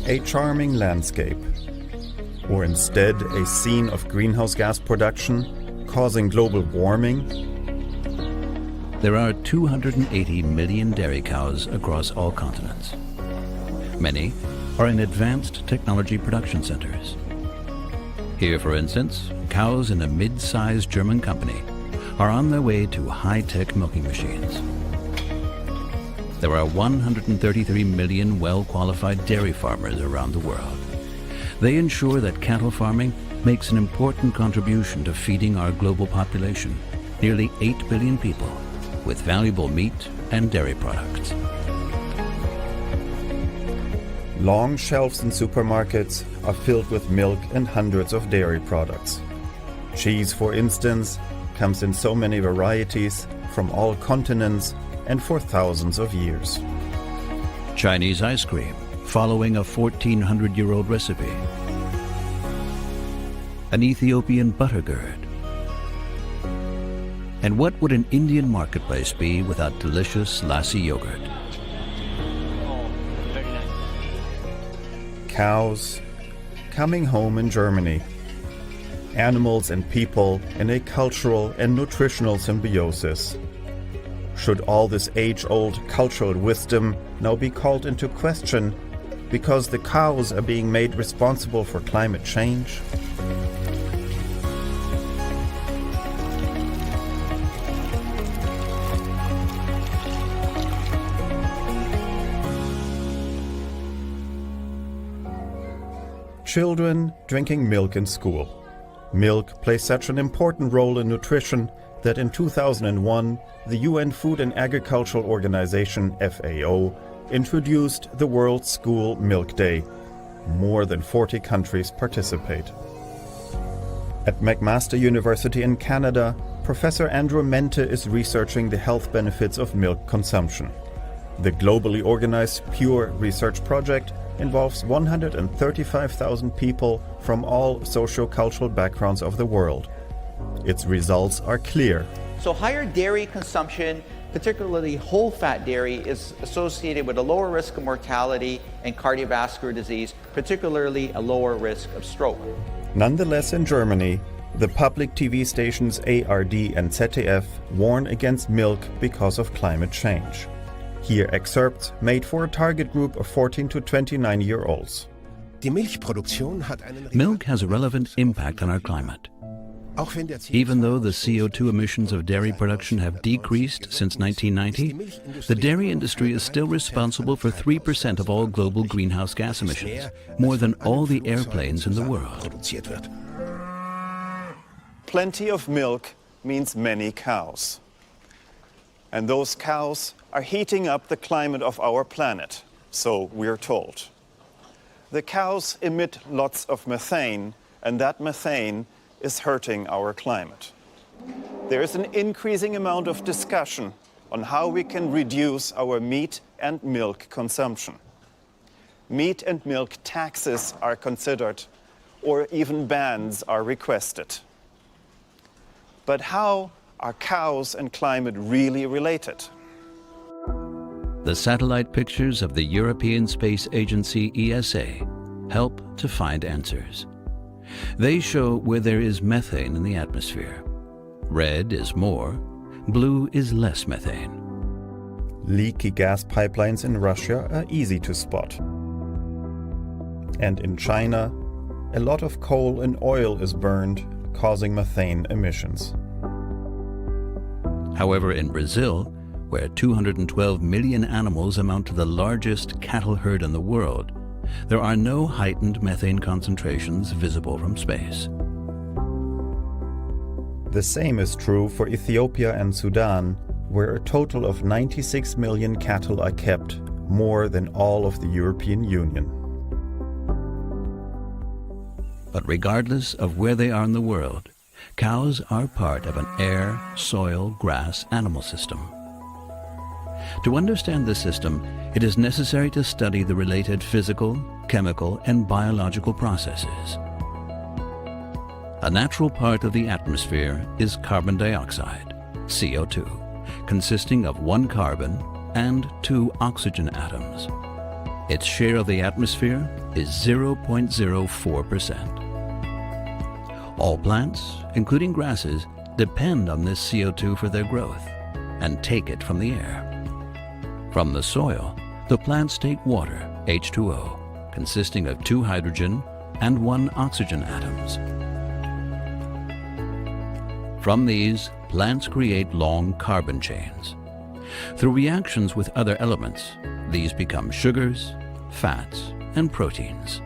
a charming landscape, or instead a scene of greenhouse gas production causing global warming? There are 280 million dairy cows across all continents. Many are in advanced technology production centers. Here, for instance, cows in a mid-sized German company are on their way to high-tech milking machines. There are 133 million well-qualified dairy farmers around the world. They ensure that cattle farming makes an important contribution to feeding our global population, nearly 8 billion people, with valuable meat and dairy products. Long shelves in supermarkets are filled with milk and hundreds of dairy products. Cheese, for instance, comes in so many varieties from all continents and for thousands of years. Chinese ice cream, following a 1,400-year-old recipe. An Ethiopian butter gourd. And what would an Indian marketplace be without delicious lassi yogurt? Cows coming home in Germany. Animals and people in a cultural and nutritional symbiosis. Should all this age-old cultural wisdom now be called into question because the cows are being made responsible for climate change? Children drinking milk in school. Milk plays such an important role in nutrition that in 2001, the UN Food and Agricultural Organization, FAO, introduced the World School Milk Day. More than 40 countries participate. At McMaster University in Canada, Professor Andrew Mente is researching the health benefits of milk consumption. The globally organized Pure Research Project involves 135,000 people from all socio-cultural backgrounds of the world. Its results are clear. So higher dairy consumption, particularly whole-fat dairy, is associated with a lower risk of mortality and cardiovascular disease, particularly a lower risk of stroke. Nonetheless, in Germany, the public TV stations ARD and ZDF warn against milk because of climate change. Here excerpts made for a target group of 14 to 29-year-olds. Milk has a relevant impact on our climate. Even though the CO2 emissions of dairy production have decreased since 1990, the dairy industry is still responsible for 3% of all global greenhouse gas emissions, more than all the airplanes in the world. Plenty of milk means many cows. And those cows are heating up the climate of our planet, so we're told. The cows emit lots of methane, and that methane is hurting our climate. There is an increasing amount of discussion on how we can reduce our meat and milk consumption. Meat and milk taxes are considered, or even bans are requested. But how are cows and climate really related? The satellite pictures of the European Space Agency ESA help to find answers. They show where there is methane in the atmosphere. Red is more, blue is less methane. Leaky gas pipelines in Russia are easy to spot. And in China, a lot of coal and oil is burned, causing methane emissions. However, in Brazil, where 212 million animals amount to the largest cattle herd in the world, there are no heightened methane concentrations visible from space. The same is true for Ethiopia and Sudan, where a total of 96 million cattle are kept, more than all of the European Union. But regardless of where they are in the world, cows are part of an air, soil, grass animal system. To understand this system, it is necessary to study the related physical, chemical, and biological processes. A natural part of the atmosphere is carbon dioxide, CO2, consisting of one carbon and two oxygen atoms. its share of the atmosphere is 0.04%. All plants, including grasses, depend on this CO2 for their growth and take it from the air. From the soil, the plants take water, H2O, consisting of 2 hydrogen and 1 oxygen atoms. From these, plants create long carbon chains. Through reactions with other elements, these become sugars, fats, and proteins.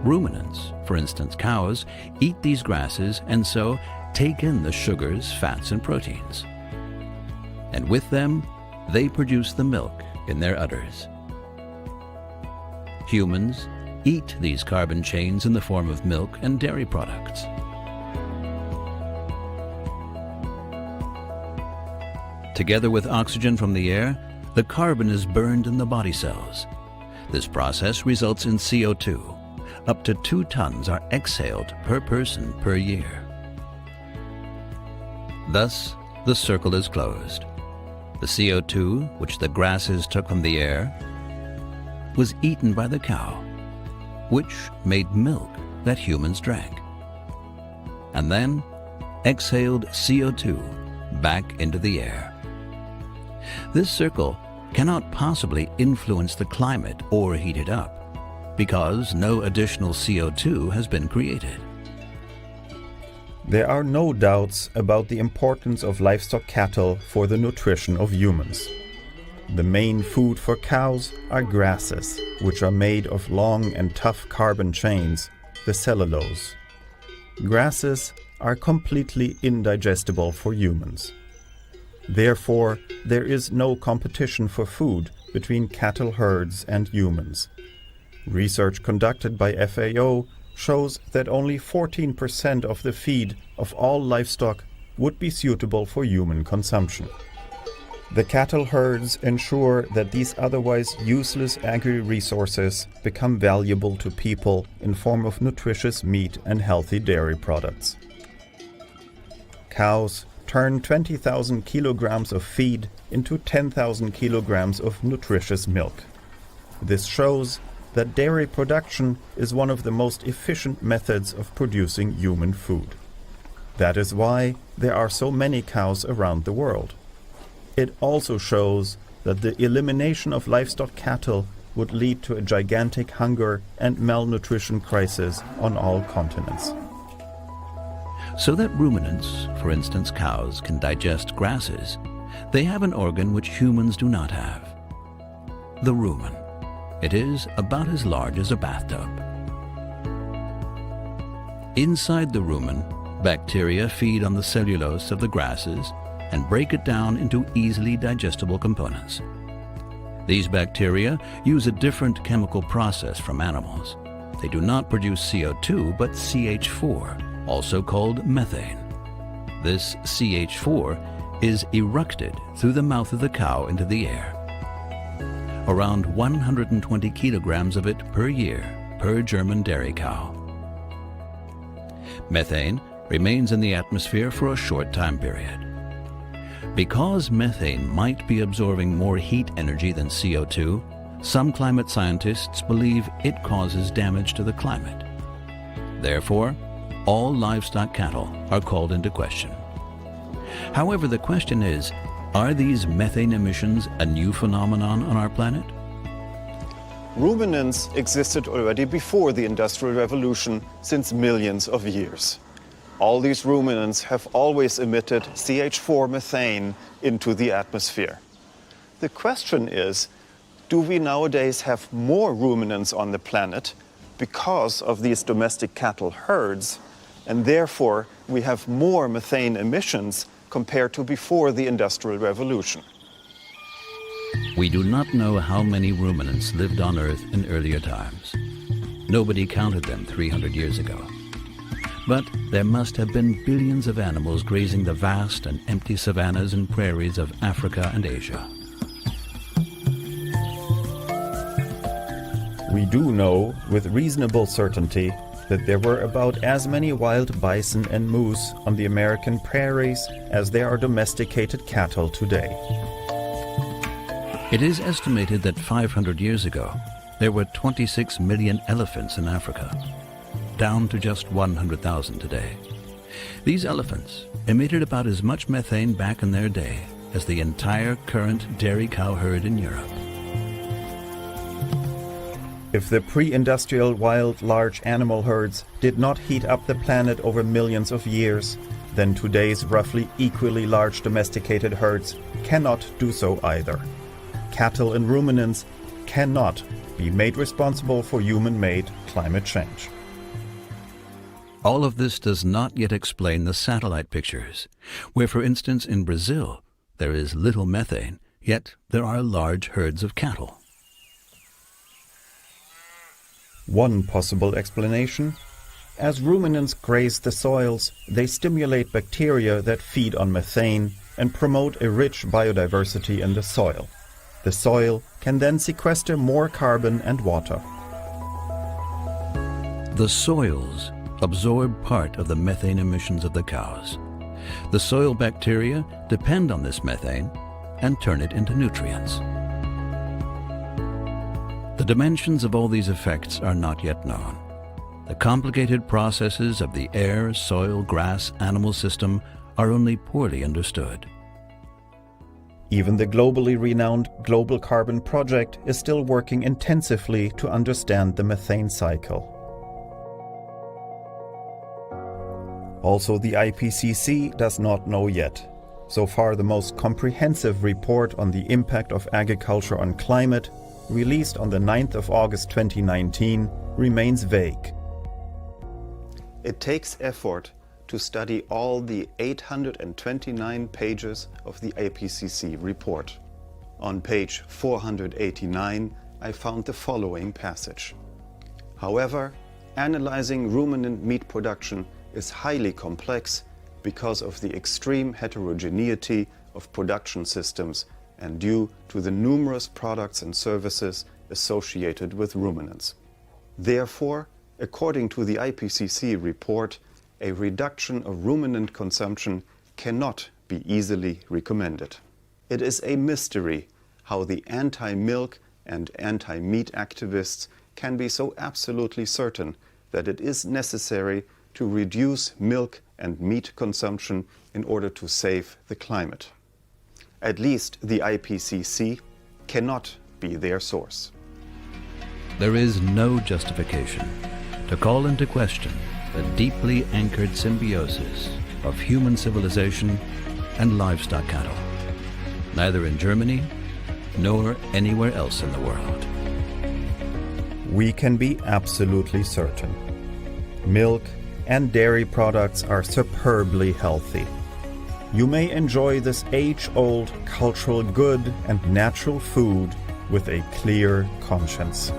Ruminants, for instance cows, eat these grasses and so take in the sugars, fats, and proteins. And with them, they produce the milk in their udders. Humans eat these carbon chains in the form of milk and dairy products. Together with oxygen from the air, the carbon is burned in the body cells. This process results in CO2. Up to 2 tons are exhaled per person per year. Thus, the circle is closed. The CO2, which the grasses took from the air, was eaten by the cow, which made milk that humans drank, and then exhaled CO2 back into the air. This circle cannot possibly influence the climate or heat it up, because no additional CO2 has been created. There are no doubts about the importance of livestock cattle for the nutrition of humans. The main food for cows are grasses, which are made of long and tough carbon chains, the cellulose. Grasses are completely indigestible for humans. Therefore, there is no competition for food between cattle herds and humans. Research conducted by FAO shows that only 14% of the feed of all livestock would be suitable for human consumption. The cattle herds ensure that these otherwise useless agri-resources become valuable to people in form of nutritious meat and healthy dairy products. Cows turn 20,000 kilograms of feed into 10,000 kilograms of nutritious milk. This shows that dairy production is one of the most efficient methods of producing human food. That is why there are so many cows around the world. It also shows that the elimination of livestock cattle would lead to a gigantic hunger and malnutrition crisis on all continents. So that ruminants, for instance cows, can digest grasses, they have an organ which humans do not have: the rumen. It is about as large as a bathtub. Inside the rumen, bacteria feed on the cellulose of the grasses and break it down into easily digestible components. These bacteria use a different chemical process from animals. They do not produce CO2 but CH4, also called methane. This CH4 is eructed through the mouth of the cow into the air. Around 120 kilograms of it per year per German dairy cow. Methane remains in the atmosphere for a short time period. Because methane might be absorbing more heat energy than CO2, some climate scientists believe it causes damage to the climate. Therefore, all livestock cattle are called into question. However, the question is, are these methane emissions a new phenomenon on our planet? Ruminants existed already before the Industrial Revolution since millions of years. All these ruminants have always emitted CH4 methane into the atmosphere. The question is, do we nowadays have more ruminants on the planet because of these domestic cattle herds, and therefore we have more methane emissions compared to before the Industrial Revolution? We do not know how many ruminants lived on Earth in earlier times. Nobody counted them 300 years ago. But there must have been billions of animals grazing the vast and empty savannas and prairies of Africa and Asia. We do know with reasonable certainty that there were about as many wild bison and moose on the American prairies as there are domesticated cattle today. It is estimated that 500 years ago, there were 26 million elephants in Africa, down to just 100,000 today. These elephants emitted about as much methane back in their day as the entire current dairy cow herd in Europe. If the pre-industrial wild large animal herds did not heat up the planet over millions of years, then today's roughly equally large domesticated herds cannot do so either. Cattle and ruminants cannot be made responsible for human-made climate change. All of this does not yet explain the satellite pictures, where, for instance, in Brazil, there is little methane, yet there are large herds of cattle. One possible explanation: as ruminants graze the soils, they stimulate bacteria that feed on methane and promote a rich biodiversity in the soil. The soil can then sequester more carbon and water. The soils absorb part of the methane emissions of the cows. The soil bacteria depend on this methane and turn it into nutrients. The dimensions of all these effects are not yet known. The complicated processes of the air, soil, grass, animal system are only poorly understood. Even the globally renowned Global Carbon Project is still working intensively to understand the methane cycle. Also, the IPCC does not know yet. So far, the most comprehensive report on the impact of agriculture on climate, released on the 9th of August 2019, remains vague. It takes effort to study all the 829 pages of the IPCC report. On page 489, I found the following passage. However, analyzing ruminant meat production is highly complex because of the extreme heterogeneity of production systems and due to the numerous products and services associated with ruminants. Therefore, according to the IPCC report, a reduction of ruminant consumption cannot be easily recommended. It is a mystery how the anti-milk and anti-meat activists can be so absolutely certain that it is necessary to reduce milk and meat consumption in order to save the climate. At least the IPCC cannot be their source. There is no justification to call into question the deeply anchored symbiosis of human civilization and livestock cattle, neither in Germany nor anywhere else in the world. We can be absolutely certain. Milk and dairy products are superbly healthy. You may enjoy this age-old cultural good and natural food with a clear conscience.